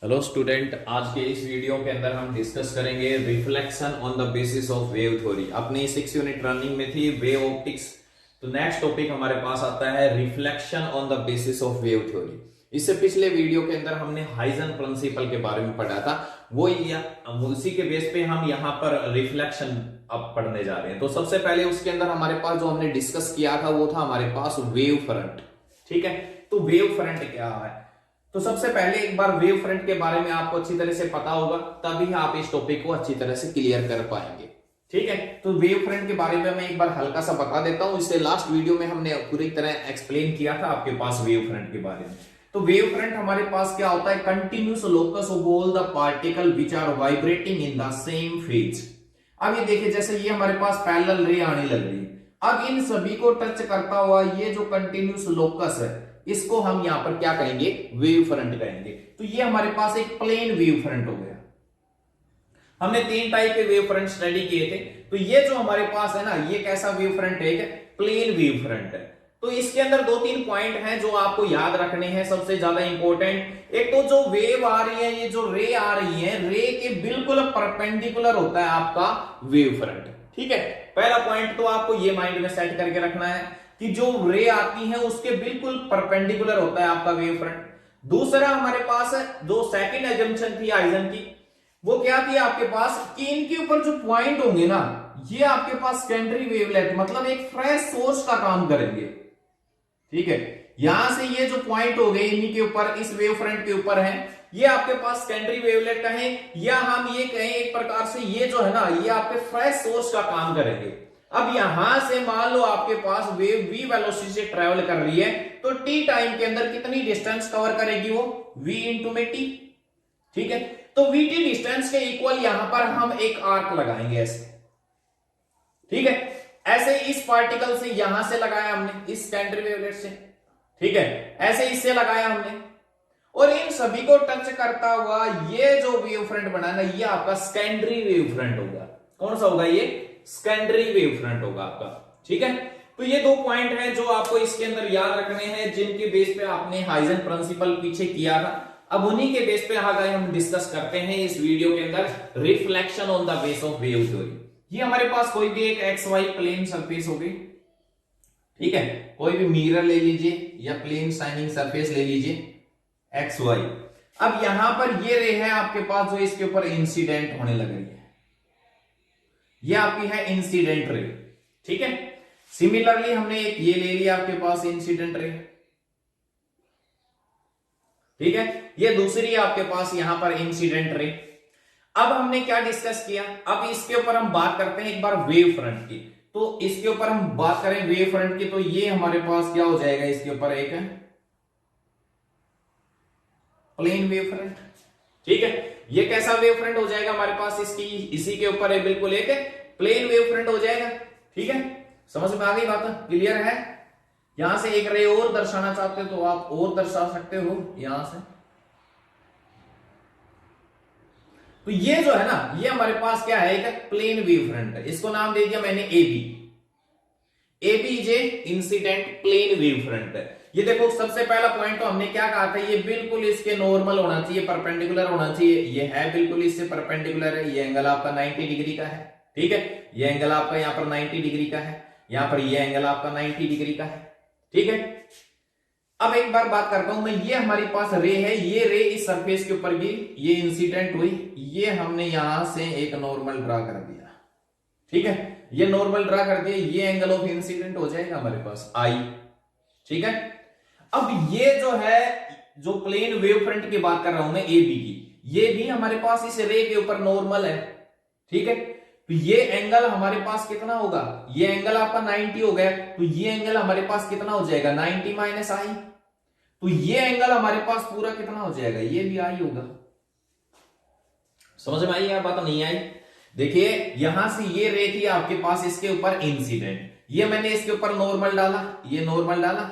Hello student, आज के इस वीडियो के अंदर हम डिस्कस करेंगे reflection on the basis of wave theory. अपनी 6 यूनिट रनिंग में थी वेव ऑप्टिक्स, तो नेक्स्ट टॉपिक हमारे पास आता है reflection on the basis of wave theory. इससे पिछले वीडियो के अंदर हमने हाइजन प्रिंसिपल के बारे में पढ़ा था, उसी के बेस पे हम यहाँ पर रिफ्लेक्शन अब पढ़ने जा रहे हैं। तो सबसे पहले उसके अंदर हमारे पास जो हमने डिस्कस किया था वो था हमारे पास वेव फ्रंट। ठीक है, तो वेव फ्रंट क्या है? तो सबसे पहले एक बार वेव फ्रंट के बारे में आपको अच्छी तरह से पता होगा, तभी आप इस टॉपिक को अच्छी तरह से क्लियर कर पाएंगे। ठीक है, तो वेव फ्रंट के बारे में मैं एक बार हल्का सा बता देता हूं। इससे लास्ट वीडियो में हमने पूरी तरह एक्सप्लेन किया था आपके पास वेव फ्रंट के बारे में। तो वेव फ्रंट हमारे पास क्या होता है? Continuous locus of all the particle which are vibrating in the same phase. अब ये देखिए, जैसे ये हमारे पास पैरेलल रे आने लग रही है, अब इन सभी को टच करता हुआ ये जो कंटिन्यूस लोकस है, इसको हम यहां पर क्या कहेंगे? वेव फ्रंट कहेंगे। तो ये हमारे पास एक प्लेन वेव फ्रंट हो गया। हमने 3 टाइप के वेव फ्रंट स्टडी किए थे। तो ये जो हमारे पास है ना, ये कैसा वेव फ्रंट है? प्लेन वेव फ्रंट है। तो इसके अंदर 2-3 पॉइंट हैं जो आपको याद रखने हैं। सबसे ज्यादा इंपॉर्टेंट, एक तो जो वेव आ रही है, ये जो रे आ रही है, रे के बिल्कुल परपेंडिकुलर होता है आपका वेव फ्रंट। ठीक है, पहला पॉइंट तो आपको ये माइंड में सेट करके रखना है कि जो रे आती है उसके बिल्कुल परपेंडिकुलर होता है आपका वेव फ्रंट। दूसरा हमारे पास जो सेकंड एजम्पशन थी हाइजन की, वो क्या थी आपके पास कि इनके ऊपर जो पॉइंट होंगे ना, ये आपके पास सेकेंडरी वेवलेट मतलब एक फ्रेश सोर्स का काम करेंगे। ठीक है, यहां से ये जो पॉइंट हो गए इन्हीं के ऊपर, इस वेव फ्रंट के ऊपर है, ये आपके पास सेकेंडरी वेवलेट कहें या हम ये कहें एक प्रकार से, ये जो है ना, ये आपके फ्रेश सोर्स का काम करेंगे। अब यहां से मान लो आपके पास वेव v वेलोसिटी से ट्रेवल कर रही है, तो t टाइम के अंदर कितनी डिस्टेंस कवर करेगी? वो v इंटू में t। ठीक है, तो vt डिस्टेंस के इक्वल यहां पर हम एक आर्क लगाएंगे ऐसे। ठीक है, ऐसे इस पार्टिकल से यहां से लगाया हमने, इस सेकेंडरी वेवलेट से। ठीक है, ऐसे इससे लगाया हमने, और इन सभी को टच करता हुआ ये जो वेव फ्रंट बना ना, ये आपका सेकेंडरी वेव फ्रंट होगा। कौन सा होगा? ये सेकेंडरी वेव फ्रंट होगा आपका। ठीक है, तो ये 2 पॉइंट हैं जो आपको इसके अंदर याद रखने हैं, जिनके बेस पे आपने हाइजन प्रिंसिपल पीछे किया था। अब उन्हीं के बेस पे आगे हम डिस्कस करते हैं इस वीडियो के अंदर reflection on the base of wave theory. ये हमारे पास कोई भी एक एक्स वाई प्लेन सरफेस होगी। ठीक है, कोई भी मिरर ले लीजिए या प्लेन शाइनिंग सरफेस ले लीजिए एक्स वाई। अब यहां पर ये रे है आपके पास जो इसके ऊपर इंसिडेंट होने लग रही है, ये आपकी है इंसिडेंट रे। ठीक है, सिमिलरली हमने एक ये ले लिया आपके पास इंसिडेंट रे। ठीक है, ये दूसरी आपके पास यहां पर इंसिडेंट रे। अब हमने क्या डिस्कस किया? अब इसके ऊपर हम बात करते हैं एक बार वेव फ्रंट की। तो इसके ऊपर हम बात करें वेव फ्रंट की, तो ये हमारे पास क्या हो जाएगा? इसके ऊपर एक प्लेन वेव फ्रंट। ठीक है, ये कैसा वेव फ्रंट हो जाएगा हमारे पास? इसकी इसी के ऊपर है बिल्कुल एक प्लेन वेव फ्रंट हो जाएगा। ठीक है, समझ में आ गई बात? क्लियर है? यहां से एक रे और दर्शाना चाहते हो तो आप और दर्शा सकते हो यहां से। तो ये जो है ना, ये हमारे पास क्या है? एक प्लेन वेव फ्रंट है। इसको नाम दे दिया मैंने एबी। एबी जे इंसिडेंट प्लेन वेव फ्रंट है। ये देखो, सबसे पहला पॉइंट तो हमने क्या कहा था? ये बिल्कुल इसके नॉर्मल होना चाहिए, परपेंडिकुलर होना चाहिए। ये है बिल्कुल इससे परपेंडिकुलर है। ये एंगल आपका 90 डिग्री का है। ठीक है, ये एंगल आपका यहां पर 90 डिग्री का है, यहां पर ये एंगल आपका 90 डिग्री का है। ठीक है, अब एक बार बात करता हूं मैं, ये हमारे पास रे है, ये रे इस सरफेस के ऊपर गिरी, ये इंसिडेंट हुई, ये हमने यहां से एक नॉर्मल ड्रा कर दिया। ठीक है, ये नॉर्मल ड्रा कर दिया, ये एंगल ऑफ इंसिडेंट हो जाएगा हमारे पास आई। ठीक है, अब ये जो है, जो प्लेन वेव फ्रंट की बात कर रहा हूं मैं ए बी की, ये भी हमारे पास इस रे के ऊपर नॉर्मल है। ठीक है, तो ये एंगल हमारे पास कितना होगा? ये एंगल आपका 90 हो गया, तो ये एंगल हमारे पास कितना हो जाएगा? 90 माइनस आई। तो ये एंगल हमारे पास पूरा कितना हो जाएगा? ये भी आई होगा। समझ में आई या बात नहीं आई? देखिए, यहां से ये रे थी आपके पास, इसके ऊपर इंसिडेंट, ये मैंने इसके ऊपर नॉर्मल डाला, ये नॉर्मल डाला।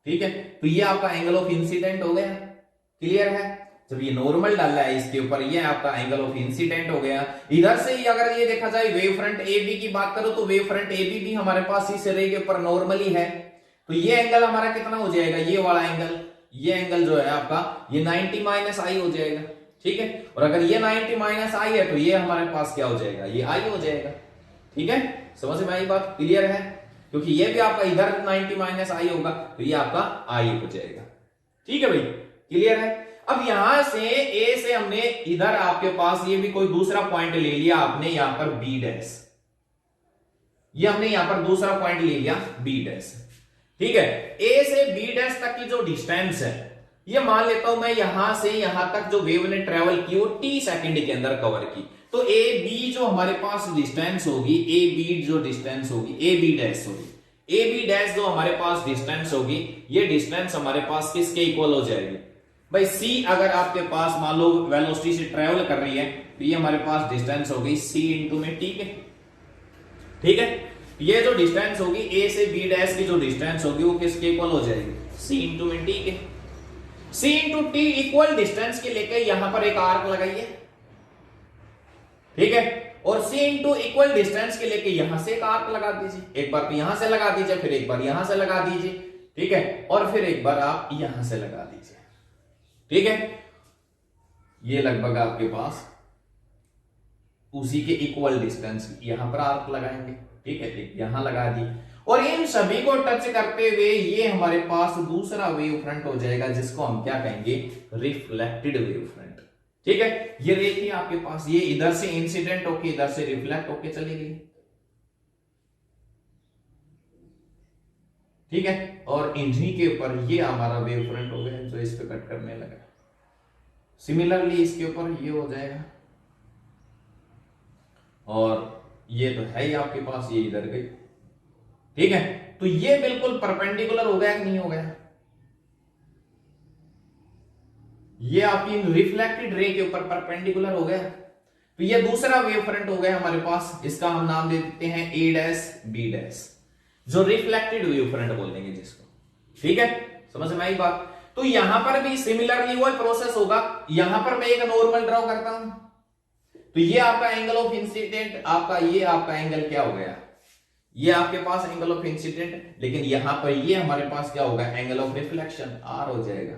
ठीक है, तो ये आपका एंगल ऑफ इंसिडेंट हो गया। क्लियर है? जब ये नॉर्मल डाला है इसके ऊपर, ये आपका एंगल ऑफ इंसिडेंट हो गया। इधर से ही अगर ये देखा जाए वेव फ्रंट ए बी की बात करो, तो वेव फ्रंट ए बी भी हमारे पास इस रे के ऊपर नॉर्मली है। तो ये एंगल हमारा कितना हो जाएगा? ये वाला एंगल, ये एंगल जो है आपका, ये 90 माइनस आई हो जाएगा। ठीक है। और अगर ये 90 माइनस आई है तो ये हमारे पास क्या हो जाएगा, ये आई हो जाएगा। ठीक है, समझ में आई बात, क्लियर है। क्योंकि ये भी आपका इधर 90 माइनस आई होगा तो ये आपका आई हो जाएगा। ठीक है भाई, क्लियर है। अब यहां से ए से हमने इधर आपके पास ये भी कोई दूसरा पॉइंट ले लिया आपने, यहां पर बी डैश, ये हमने यहां पर दूसरा पॉइंट ले लिया बी डैश। ठीक है, ए से बी डैश तक की जो डिस्टेंस है, ये मान लेता हूं मैं यहां से यहां तक जो वेव ने ट्रेवल की वो टी सेकंड के अंदर कवर की। तो ए बी जो हमारे पास डिस्टेंस होगी, ए बी जो डिस्टेंस होगी, ए बी डैश होगी, ए बी डैश जो हमारे पास डिस्टेंस होगी, ये डिस्टेंस हमारे पास किसके इक्वल हो जाएगी भाई, सी। अगर आपके पास मान लो वेलोसिटी से ट्रेवल कर रही है तो ये हमारे पास डिस्टेंस हो गई सी इंटू में टी के। ठीक है, ये जो डिस्टेंस होगी ए से बी डैश की जो डिस्टेंस होगी वो किसके इक्वल हो जाएगी, सी इंटू में टी के। सी इंटू टी इक्वल डिस्टेंस के लेकर यहां पर एक आर्क लगाइए। ठीक है, और सी इंटू इक्वल डिस्टेंस के लेके यहां से एक आर्क लगा दीजिए। एक बार तो यहां से लगा दीजिए, फिर एक बार यहां से लगा दीजिए। ठीक है, और फिर एक बार आप यहां से लगा दीजिए। ठीक है, ये लगभग आपके पास उसी के इक्वल डिस्टेंस यहां पर आर्क लगाएंगे। ठीक है, यहां लगा दी और इन सभी को टच करते हुए ये हमारे पास दूसरा वेव फ्रंट हो जाएगा जिसको हम क्या कहेंगे, रिफ्लेक्टेड वेव फ्रंट। ठीक है, ये देखिए आपके पास ये इधर से इंसिडेंट होके इधर से रिफ्लेक्ट होके चली गई। ठीक है, और इन्हीं के ऊपर ये हमारा वेव फ्रंट हो गया जो इस पे कट करने लगा। सिमिलरली इसके ऊपर ये हो जाएगा और ये तो है ही आपके पास, ये इधर गई। ठीक है, तो ये बिल्कुल परपेंडिकुलर हो गया कि नहीं हो गया, ये आपकी रिफ्लेक्टेड रे के ऊपर परपेंडिकुलर हो गया। तो ये दूसरा वेव फ्रंट हो गया हमारे पास, इसका हम नाम दे देते हैं ए डैश बी डैश, जो रिफ्लेक्टेड वेव फ्रंट बोल देंगे जिसको। ठीक है, समझ में आई बात। तो यहां पर भी सिमिलरली वही प्रोसेस होगा। यहां पर मैं एक नॉर्मल ड्रॉ करता हूं तो ये आपका एंगल ऑफ इंसिडेंट, आपका ये आपका एंगल क्या हो गया, ये आपके पास एंगल ऑफ इंसिडेंट, लेकिन यहां पर ये हमारे पास क्या होगा, एंगल ऑफ रिफ्लेक्शन आर हो जाएगा।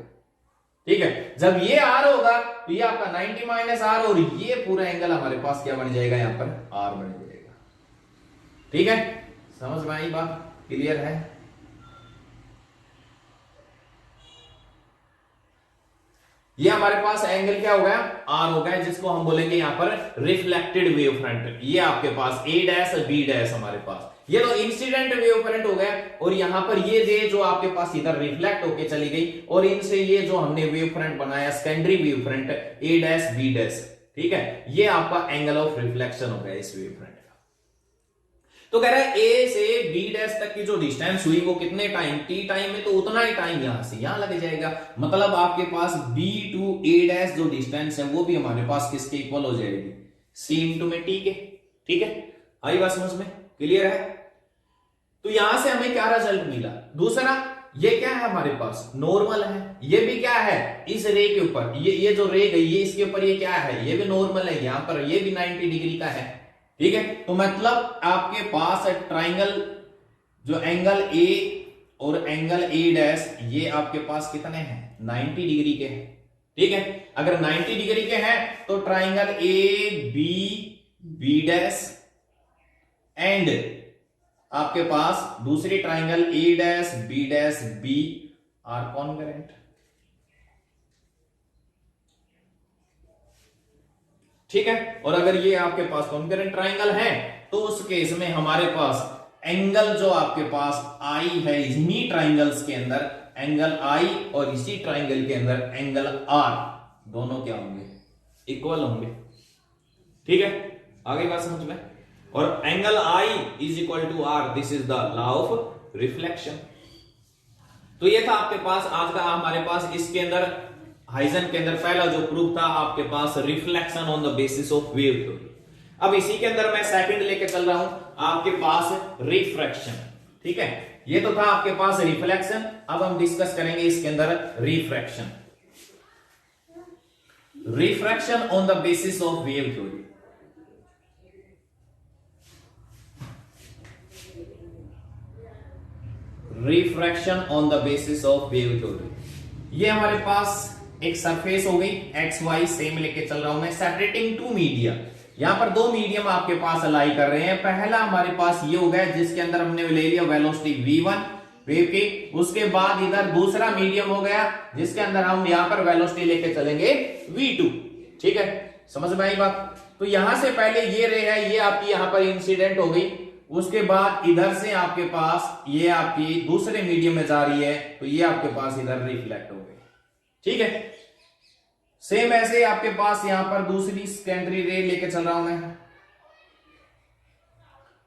ठीक है, जब ये आर होगा तो ये आपका 90 माइनस आर और ये पूरा एंगल हमारे पास क्या बन जाएगा, यहां पर आर बन जाएगा। ठीक है, समझ में आई बात, क्लियर है। ये हमारे पास एंगल क्या हो गया, आर हो गया, जिसको हम बोलेंगे यहां पर रिफ्लेक्टेड वेव फ्रंट। ये आपके पास ए डैश बी डैश हमारे पास, ये तो इंसिडेंट वेव फ्रंट हो गया। और यहां पर ये रे जो आपके पास इधर रिफ्लेक्ट होके चली गई और इनसे ये जो हमने वेव फ्रंट बनाया सेकेंडरी वेव फ्रंट ए डैश बी डैश। ठीक है, ये आपका एंगल ऑफ रिफ्लेक्शन हो गया इस वेव फ्रंट का। तो कह रहा है ए से बी डैश तक की जो डिस्टेंस हुई वो कितने टाइम, टी टाइम में, तो उतना ही टाइम यहां से यहां लग जाएगा। मतलब आपके पास बी टू ए डैश जो डिस्टेंस है वो भी हमारे पास किसके इक्वल हो जाएगी, सी इंटू में टी के। ठीक है, आई बात समझ में, क्लियर है। तो यहां से हमें क्या रिजल्ट मिला, दूसरा ये क्या है हमारे पास, नॉर्मल है। ये भी क्या है, इस रे के ऊपर ये जो रे गई ये इसके ऊपर ये क्या है, ये भी नॉर्मल है। यहां पर ये भी 90 डिग्री का है। ठीक है, तो मतलब आपके पास ट्राइंगल जो एंगल ए और एंगल ए डैश ये आपके पास कितने हैं, 90 डिग्री के हैं। ठीक है, अगर 90 डिग्री के हैं तो triangle A B B dash and आपके पास दूसरी triangle A dash B are concurrent. ठीक है, और अगर ये आपके पास कॉन्करेंट ट्राइंगल है तो उस केस में हमारे पास एंगल जो आपके पास आई है इन्हीं ट्राइंगल्स के अंदर, एंगल आई और इसी ट्राइंगल के अंदर एंगल आर, दोनों क्या होंगे, इक्वल होंगे। ठीक है, आगे बात समझ में। और angle i is equal to r, this is the law of reflection. तो ये था आपके पास आज का हमारे पास इसके अंदर हाइजन के अंदर पहला जो प्रूफ था आपके पास, reflection on the basis of wave theory. अब इसी के अंदर मैं सेकंड लेके चल रहा हूं आपके पास रिफ्रैक्शन। ठीक है, ये तो था आपके पास रिफ्लेक्शन, अब हम डिस्कस करेंगे इसके अंदर refraction. Refraction on the basis of wave theory. Refraction on the basis of wave theory, ये हमारे पास एक सरफेस हो गई एक्स वाई सेम लेके चल रहा हूं मैं, सेपरेटिंग टू मीडियम। यहां पर दो मीडियम आपके पास अलाई कर रहे हैं। पहला हमारे पास ये हो गया जिसके अंदर हमने ले लिया वेलोसिटी v1 वेव की, उसके बाद इधर दूसरा मीडियम हो गया जिसके अंदर हम यहां पर वेलोसिटी लेके चलेंगे v2। ठीक है, समझ में आई बात? तो यहां से पहले ये रे है, ये आपकी यहां पर इंसिडेंट हो गई, उसके बाद इधर से आपके पास ये आपकी दूसरे मीडियम में जा रही है, तो ये आपके पास इधर रिफ्लेक्ट हो गई। ठीक है, सेम ऐसे आपके पास यहां पर दूसरी सेकेंडरी रे लेके चल रहा हूं मैं,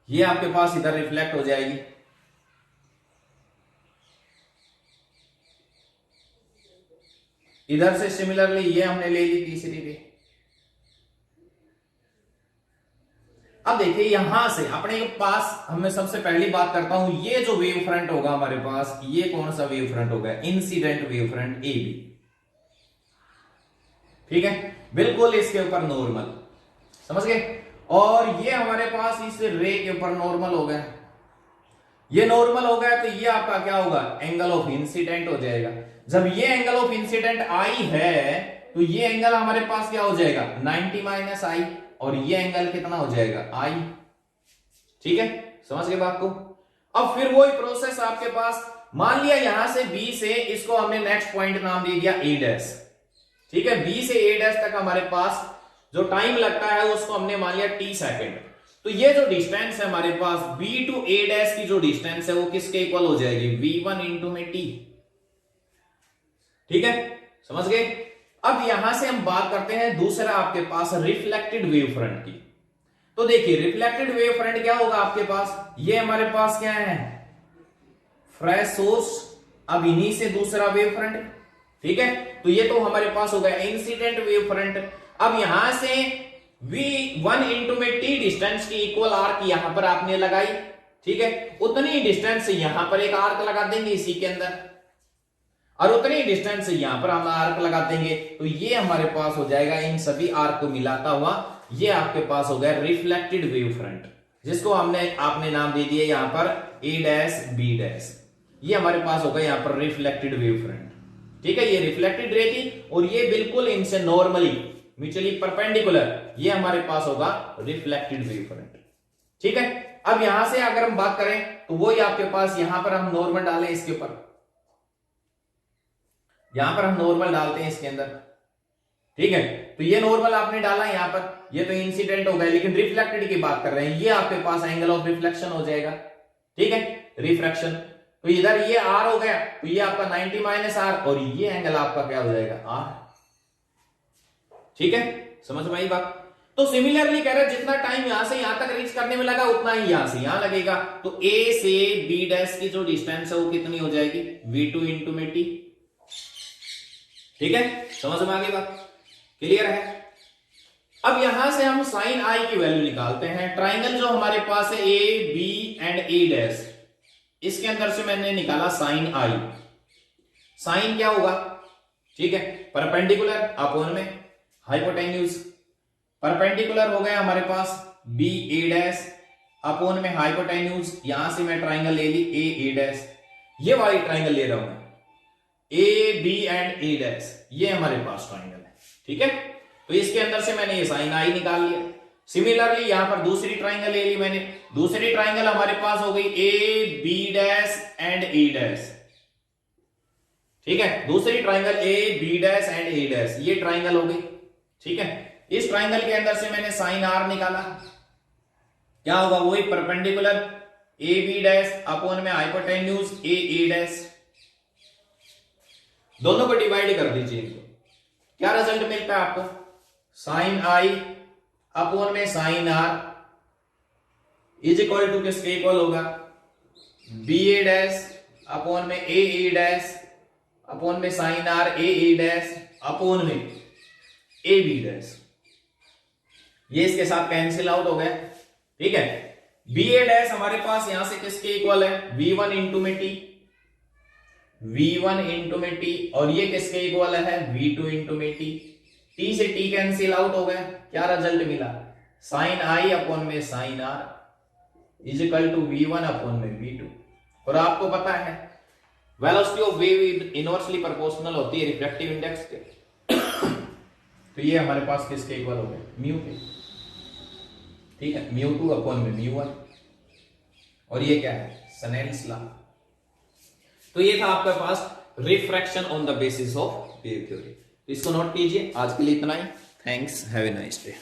ये आपके पास इधर रिफ्लेक्ट हो जाएगी। इधर से सिमिलरली ये हमने ले ली तीसरी रे। अब देखिए यहां से अपने पास हमें सबसे पहली बात करता हूं, ये जो वेव फ्रंट होगा हमारे पास, ये कौन सा वेव फ्रंट होगा? Incident wave front A B. ठीक है, बिल्कुल इसके ऊपर नॉर्मल, समझ गए? और ये हमारे पास इस रे के ऊपर नॉर्मल हो गया, ये नॉर्मल हो गया, तो ये आपका क्या होगा? एंगल ऑफ इंसिडेंट हो जाएगा। जब ये एंगल ऑफ इंसिडेंट आई है तो ये एंगल हमारे पास क्या हो जाएगा? 90 माइनस आई, और ये एंगल कितना हो जाएगा? आई। ठीक है, समझ गए बात को? अब फिर वही प्रोसेस आपके पास, मान लिया यहां से बी से इसको हमने नेक्स्ट पॉइंट नाम दे दिया ए डैश। ठीक है, बी से ए डैश तक हमारे पास जो टाइम लगता है उसको हमने मान लिया टी सेकेंड। तो ये जो डिस्टेंस है हमारे पास बी टू ए डैश की जो डिस्टेंस है वो किसके इक्वल हो जाएगी? v1 इंटू में टी। ठीक है, समझ गए? अब यहां से हम बात करते हैं दूसरा आपके पास रिफ्लेक्टेड वेव फ्रंट की। तो देखिए रिफ्लेक्टेड वेव फ्रंट क्या होगा आपके पास? ये हमारे पास क्या है? फ्रेश सोर्स, अब इन्हीं से दूसरा वेव फ्रंट। ठीक है, तो ये तो हमारे पास हो गया इंसिडेंट वेव फ्रंट। अब यहां से v1 इंटू में टी डिस्टेंस की इक्वल आर्क यहां पर आपने लगाई। ठीक है, उतनी डिस्टेंस यहां पर एक आर्क लगा देंगे इसी के अंदर, और उतनी डिस्टेंस यहां पर हम आर्क लगा देंगे, तो ये हमारे पास हो जाएगा इन सभी आर्क को मिलाता हुआ, ये आपके पास हो गया रिफ्लेक्टेड वेव फ्रंट, जिसको आपने नाम दे दिया यहां पर ए डैश बी डैश। ये हमारे पास होगा यहां पर रिफ्लेक्टेड वेव फ्रंट। ठीक है, ये रिफ्लेक्टेड रे थी और ये बिल्कुल इनसे नॉर्मली म्यूचुअली परपेंडिकुलर, ये हमारे पास होगा रिफ्लेक्टेड वेव फ्रंट। ठीक है, अब यहां से अगर हम बात करें तो वही आपके पास यहां पर हम नॉर्मल डालें इसके ऊपर, यहां पर हम नॉर्मल डालते हैं इसके अंदर। ठीक है, तो ये नॉर्मल आपने डाला यहां पर, ये तो इंसिडेंट हो गया, लेकिन रिफ्लेक्टेड की बात कर रहे हैं, ये आपके पास एंगल ऑफ रिफ्लेक्शन हो जाएगा। ठीक है, रिफ्रैक्शन, तो इधर ये आर हो गया, तो ये आपका 90 माइनस आर, और ये एंगल आपका क्या हो जाएगा? आर। ठीक है, समझ में आई बात? तो सिमिलरली कह रहे हैं जितना टाइम यहां से यहां तक रीच करने में लगा उतना ही यहां से यहां लगेगा, तो ए से बी डैश की जो डिस्टेंस है वो कितनी हो जाएगी? v2 इंटू में टी। ठीक है, समझ में आ गई बात? क्लियर है? अब यहां से हम साइन आई की वैल्यू निकालते हैं। ट्राइंगल जो हमारे पास है A B and A dash, इसके अंदर से मैंने निकाला साइन आई। साइन क्या होगा? ठीक है, परपेंडिकुलर अपॉन में हाइपोटेन्यूज। परपेंडिकुलर हो गया हमारे पास बी ए डैश अपॉन में हाइपोटेन्यूज, यहां से मैं ट्राइंगल ले ली ए डैश, ये वाली ट्राइंगल ले रहा हूं मैं, A B and A dash, ये हमारे पास ट्राइंगल है। ठीक है, तो इसके अंदर से मैंने ये साइन आई निकाल लिया। सिमिलरली यहां पर दूसरी ट्राइंगल ले ली मैंने, दूसरी ट्राइंगल हमारे पास हो गई A B dash and A dash. ठीक है, दूसरी triangle A B dash and A dash, ये ट्राइंगल हो गई। ठीक है, इस ट्राइंगल के अंदर से मैंने साइन आर निकाला, क्या होगा? वही perpendicular A B dash upon में हाइपोटेन्यूज ए डैश, दोनों को डिवाइड कर दीजिए इनको, क्या रिजल्ट मिलता है आपको? साइन आई अपॉन में sine r is equal to किसके इक्वल होगा? बी ए डैश अपॉन में ए डैश अपॉन में sine r A dash upon में ए बी डैश, ये इसके साथ कैंसिल आउट हो गया। ठीक है, बी ए डैश हमारे पास यहां से किसके इक्वल है? v1 इंटू में टी, v1 इंटू में टी, और ये किसके इक्वल है? v2 इंटू में टी। टी से टी कैंसिल आउट हो गया, क्या रिजल्ट मिला? साइन आई अपॉन में sine r is equal to v1 upon में v2। और आपको पता है velocity of wave inversely proportional होती है रिफ्रैक्टिव इंडेक्स के, तो ये हमारे पास किसके इक्वल हो गए, म्यू के, ठीक है, म्यू टू अपॉन में म्यू वन, और ये क्या है, स्नेल्स लॉ। तो ये था आपके पास refraction on the basis of wave theory. इसको नोट कीजिए। आज के लिए इतना ही। Thanks, have a nice day.